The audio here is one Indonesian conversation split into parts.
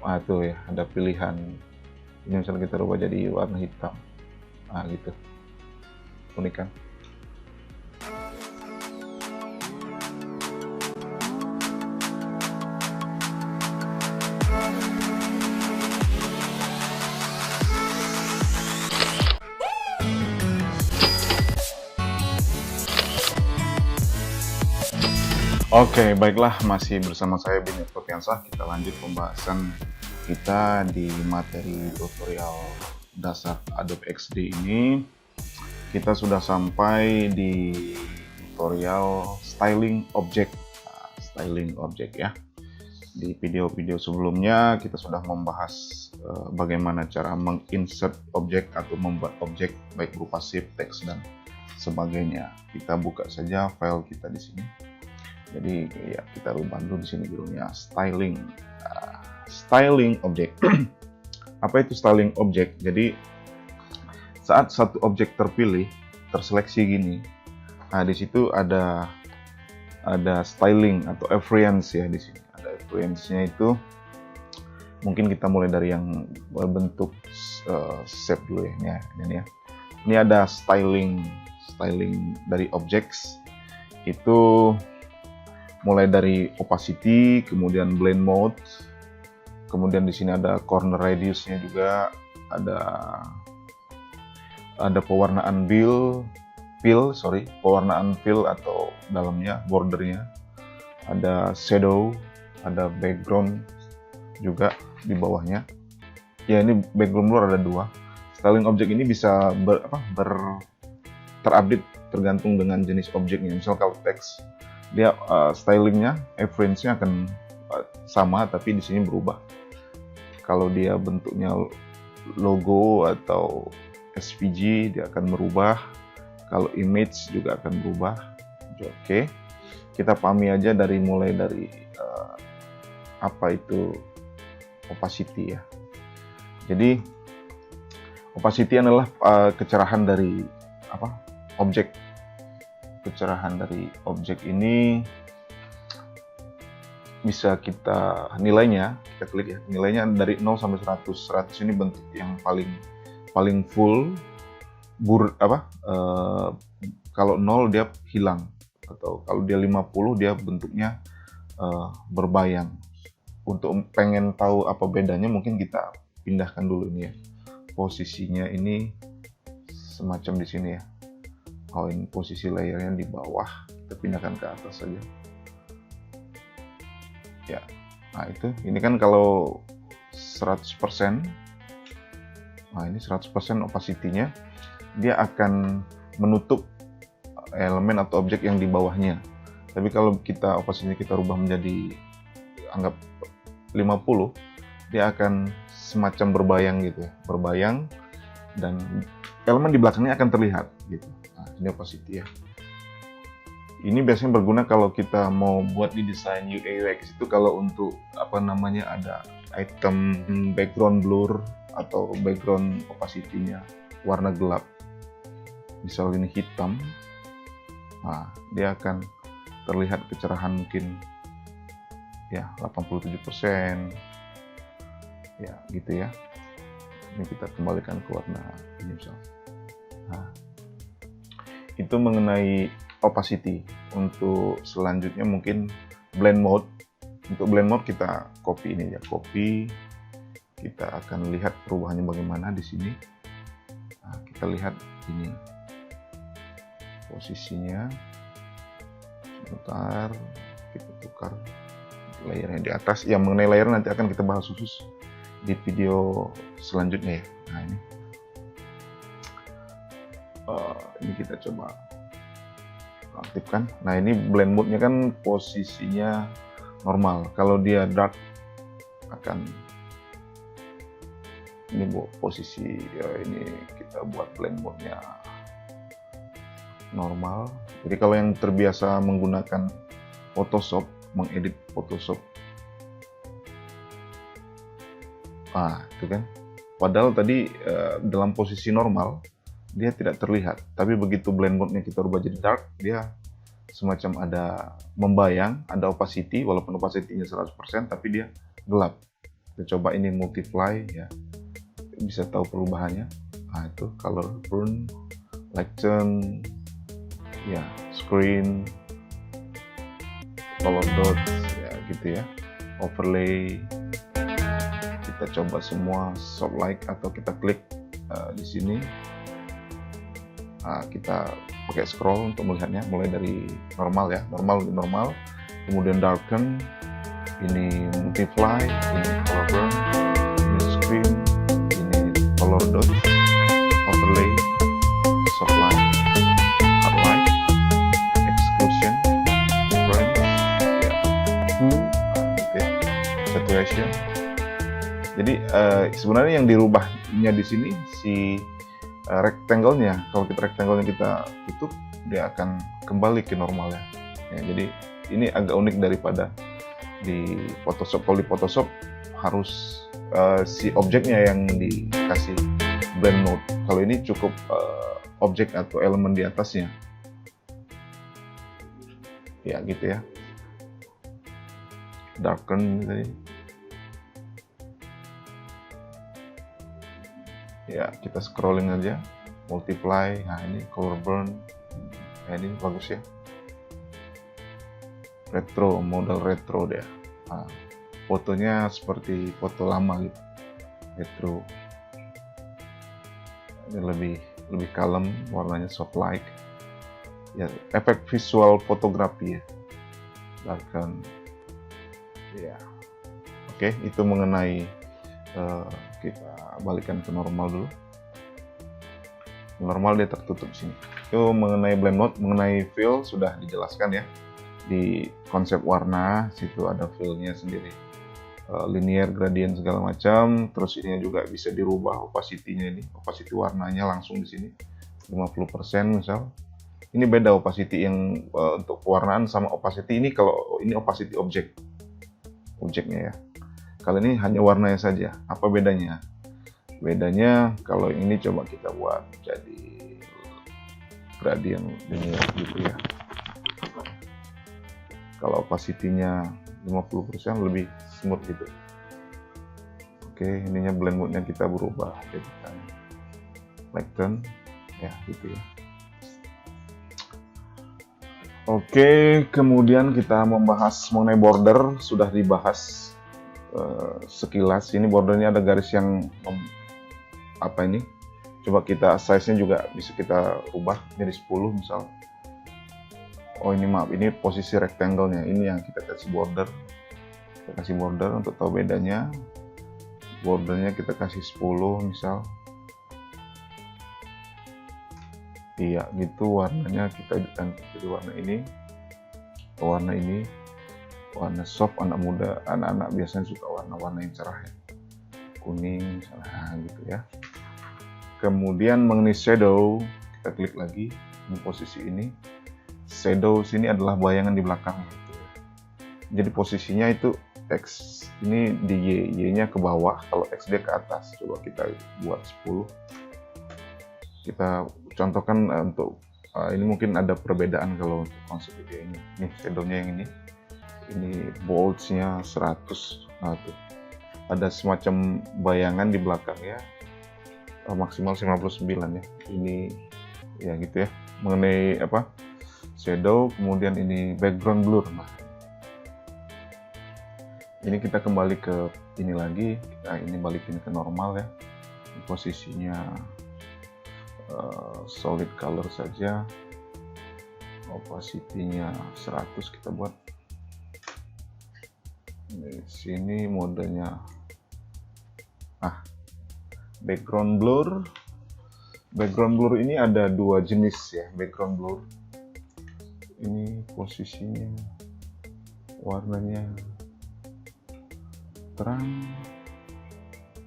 Tuh ya, ada pilihan. Ini misalnya kita rubah jadi warna hitam. Gitu. Unik kan? Oke, baiklah, masih bersama saya Bini Sofiansah. Kita lanjut pembahasan kita di materi tutorial dasar Adobe XD ini. Kita sudah sampai di tutorial styling object. Styling object ya. Di video-video sebelumnya kita sudah membahas bagaimana cara menginsert objek atau membuat objek baik berupa shape, teks dan sebagainya. Kita buka saja file kita di sini. Jadi ya kita rubah dulu di sini judulnya styling, styling object. Apa itu styling object? Jadi saat satu objek terpilih, terseleksi gini, di situ ada styling atau afferents ya di sini. Ada afferents-nya itu mungkin kita mulai dari yang berbentuk shape dulu ya. Ini ada styling dari objects itu. Mulai dari opacity, kemudian blend mode, kemudian di sini ada corner radius-nya juga, ada pewarnaan pewarnaan fill atau dalamnya bordernya, ada shadow, ada background juga di bawahnya. Ya ini background blur ada 2. Styling object ini bisa terupdate tergantung dengan jenis objeknya. Misal kalau teks dia stylingnya, afferents-nya akan sama, tapi di sini berubah. Kalau dia bentuknya logo atau SVG, dia akan berubah. Kalau image juga akan berubah. Oke, kita pahami aja mulai dari apa itu opacity ya. Jadi opacity adalah kecerahan dari objek. Kecerahan dari objek ini bisa kita nilainya, kita klik ya, nilainya dari 0 sampai 100. 100 ini bentuk yang paling full, kalau 0 dia hilang, atau kalau dia 50 dia bentuknya berbayang. Untuk pengen tahu apa bedanya, mungkin kita pindahkan dulu ini ya. Posisinya ini semacam di sini ya. Ini posisi layernya di bawah, kita pindahkan ke atas saja ya. Itu ini kan kalau 100%, ini 100% opacity-nya, dia akan menutup elemen atau objek yang di bawahnya. Tapi kalau kita opacity-nya kita rubah menjadi anggap 50, dia akan semacam berbayang gitu ya, berbayang, dan elemen di belakangnya akan terlihat gitu. Ini opacity ya. Ini biasanya berguna kalau kita mau buat di desain UI UX itu, kalau untuk ada item background blur atau background opacity-nya warna gelap. Misal ini hitam, dia akan terlihat kecerahan mungkin ya 87% ya gitu ya. Ini kita kembalikan ke warna ini misalnya. Itu mengenai opacity. Untuk selanjutnya mungkin blend mode. Untuk blend mode kita copy ini ya, kita akan lihat perubahannya bagaimana di sini. Kita lihat ini posisinya. Sebentar, kita tukar layernya di atas. Yang mengenai layer nanti akan kita bahas khusus di video selanjutnya ya. Ini kita coba aktifkan. Ini blend mode-nya kan posisinya normal. Kalau dia dark akan ini posisi ini kita buat blend mode-nya normal. Jadi kalau yang terbiasa menggunakan Photoshop, mengedit Photoshop, itu kan. Padahal tadi dalam posisi normal dia tidak terlihat, tapi begitu blend mode-nya kita rubah jadi dark, dia semacam ada membayang, ada opacity, walaupun opacity-nya 100%, tapi dia gelap. Kita coba ini multiply ya, bisa tahu perubahannya. Nah itu color burn, lighten, ya screen, color dots ya gitu ya, overlay. Kita coba semua soft light atau kita klik di sini. Nah, kita pakai scroll untuk melihatnya, mulai dari normal ya, normal, kemudian darken, ini multiply, ini color burn, ini screen, ini color dots, overlay, soft light, hard light, exclusion, brightness, ya, okay, saturation. Jadi sebenarnya yang dirubahnya di sini si rectangle-nya. Kalau kita rectangle-nya kita tutup, dia akan kembali ke normalnya. Ya, jadi ini agak unik daripada di Photoshop. Kalau di Photoshop harus si objeknya yang dikasih blend mode. Kalau ini cukup objek atau elemen di atasnya. Ya gitu ya. Darken tadi. Ya kita scrolling aja, multiply. Nah ini color burn, nah ini bagus ya, retro, model retro dia. Nah, fotonya seperti foto lama gitu, retro. Ini lebih kalem, warnanya soft light ya, efek visual fotografi ya, bahkan ya. Oke, itu mengenai kita balikan ke normal dulu. Normal dia tertutup sini. Itu mengenai blend mode, mengenai fill sudah dijelaskan ya. Di konsep warna situ ada fill-nya sendiri. Linear, gradient segala macam. Terus ini juga bisa dirubah opacity-nya ini. Opacity warnanya langsung di sini. 50% misal. Ini beda opacity yang untuk pewarnaan sama opacity ini. Kalau ini opacity objeknya ya. Kalau ini hanya warnanya saja. Apa bedanya? Bedanya kalau ini coba kita buat jadi gradient linear gitu ya. Kalau opacity-nya 50% lebih smooth gitu. Oke, ininya blend mode-nya kita berubah. Kita lighten ya gitu ya. Oke, kemudian kita membahas mengenai border, sudah dibahas sekilas. Ini bordernya ada garis yang apa ini? Coba kita size-nya juga bisa kita ubah jadi 10 misal. Oh ini maaf, ini posisi rectangle-nya. Ini yang kita kasih border. Kita kasih border untuk tahu bedanya. Bordernya kita kasih 10 misal. Iya gitu, warnanya kita ganti jadi warna ini, warna soft. Anak-anak biasanya suka warna-warna yang cerah ya, kuning misalnya gitu ya. Kemudian mengenai shadow, kita klik lagi di posisi ini. Shadow sini adalah bayangan di belakang gitu. Jadi posisinya itu X ini di Y-nya ke bawah, kalau X dia ke atas. Coba kita buat 10. Kita contohkan untuk ini mungkin ada perbedaan kalau untuk konsep video ini. Nih shadownya yang ini bolds-nya 100. Nah tuh ada semacam bayangan di belakangnya, maksimal 59 ya. Ini ya gitu ya, mengenai apa shadow. Kemudian ini background blur. Nah ini kita kembali ke ini lagi, kita ini balikin ke normal ya. Posisinya solid color saja, opacity-nya 100 kita buat. Di sini modenya background blur. Background blur ini ada dua jenis ya, background blur. Ini posisinya warnanya terang,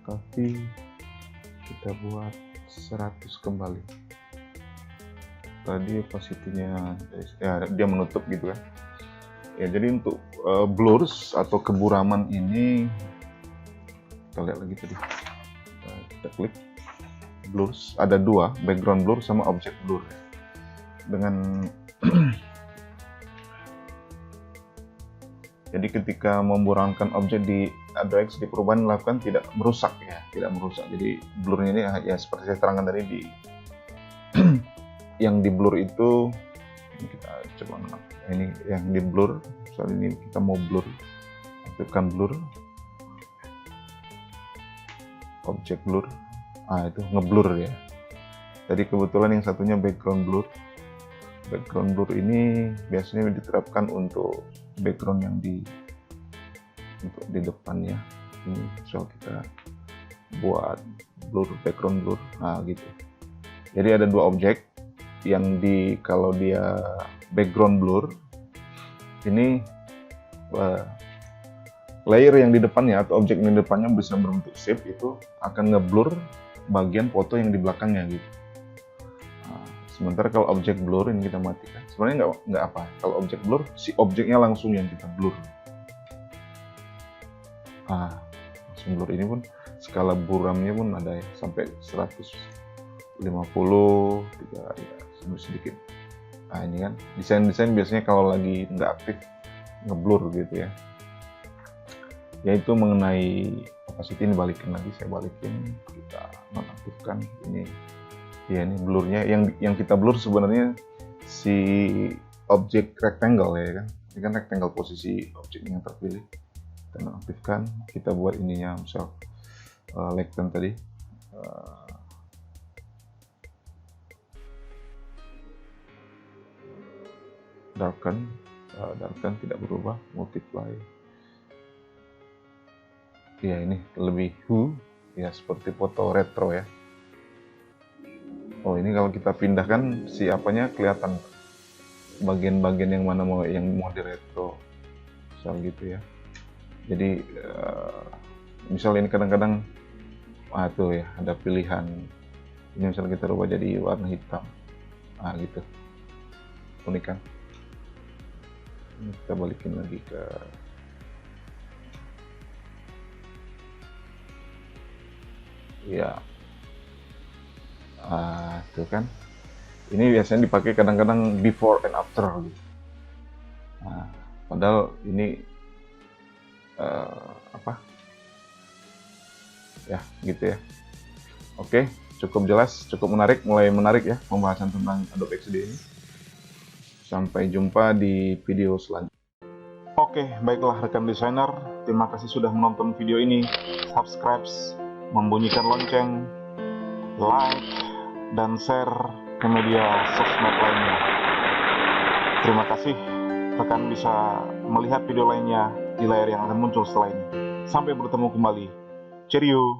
tapi kita buat 100 kembali. Tadi opacity-nya ya, dia menutup gitu kan ya. Jadi untuk blurs atau keburaman ini kita lihat lagi tadi, kita klik blurs, ada dua, background blur sama object blur. Dengan Jadi ketika memburamkan objek di Adobe XD, perubahan dilakukan tidak merusak ya, tidak merusak. Jadi blurnya ini ya seperti saya terangkan tadi di yang di blur itu, ini kita coba ini yang di blur. Soal ini kita mau blur, aktifkan blur, objek blur, itu ngeblur ya. Jadi kebetulan yang satunya background blur. Background blur ini biasanya diterapkan untuk background yang di depannya. Ini soal kita buat blur, background blur, gitu. Jadi ada dua objek yang kalau dia background blur ini, layer yang di depannya atau objek yang di depannya bisa berbentuk shape, itu akan ngeblur bagian foto yang di belakangnya gitu. Sementara kalau objek blur ini kita matikan, sebenarnya nggak apa. Kalau objek blur, si objeknya langsung yang kita blur. Langsung blur. Ini pun skala buramnya pun ada ya, sampai 150, ya, sedikit. Ini kan desain biasanya kalau lagi nggak aktif ngeblur gitu ya. Yaitu mengenai opacity ini, balikin lagi, saya balikin, kita nonaktifkan ini. Ya, ini blurnya yang kita blur sebenarnya si objek rectangle ya kan. Ini kan rectangle, posisi objek yang terpilih. Kita aktifkan, kita buat ininya misal lengthen tadi. Darken tidak berubah, multiply. Ya, ini lebih ya, seperti foto retro ya. Ini kalau kita pindahkan si apanya kelihatan bagian-bagian yang mana mau di retro, misal gitu ya. Jadi misal ini kadang-kadang tuh ya ada pilihan ini, misal kita rubah jadi warna hitam, gitu, unik kan. Ini kita balikin lagi ke ya. Tuh kan, ini biasanya dipakai kadang-kadang before and after gitu. Padahal ini ya gitu ya. Oke, cukup jelas, cukup menarik, mulai menarik ya pembahasan tentang Adobe XD ini. Sampai jumpa di video selanjutnya. Oke, baiklah rekan desainer, terima kasih sudah menonton video ini. Subscribe, membunyikan lonceng, like, dan share ke media sosmed lainnya. Terima kasih. Rekan bisa melihat video lainnya di layar yang akan muncul setelah ini. Sampai bertemu kembali. Cheerio!